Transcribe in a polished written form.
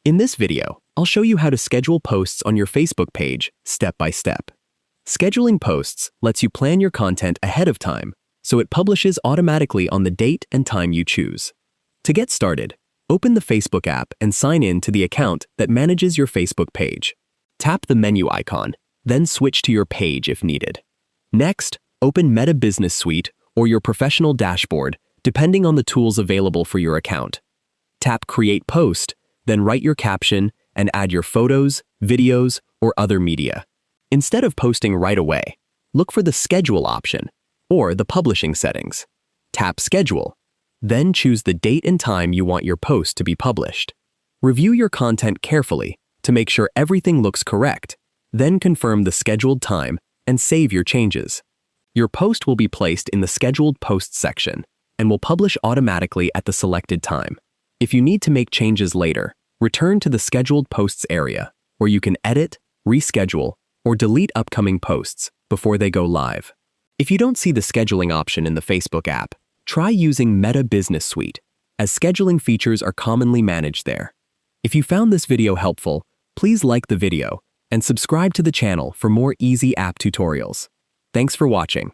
In this video, I'll show you how to schedule posts on your Facebook page step by step. Scheduling posts lets you plan your content ahead of time, so it publishes automatically on the date and time you choose. To get started, open the Facebook app and sign in to the account that manages your Facebook page. Tap the menu icon, then switch to your page if needed. Next, open Meta Business Suite or your professional dashboard, depending on the tools available for your account. Tap Create Post, then write your caption and add your photos, videos, or other media. Instead of posting right away, look for the Schedule option or the publishing settings. Tap Schedule, then choose the date and time you want your post to be published. Review your content carefully to make sure everything looks correct, then confirm the scheduled time and save your changes. Your post will be placed in the Scheduled Posts section and will publish automatically at the selected time. If you need to make changes later, return to the Scheduled Posts area, where you can edit, reschedule, or delete upcoming posts before they go live. If you don't see the scheduling option in the Facebook app, try using Meta Business Suite, as scheduling features are commonly managed there. If you found this video helpful, please like the video and subscribe to the channel for more easy app tutorials. Thanks for watching.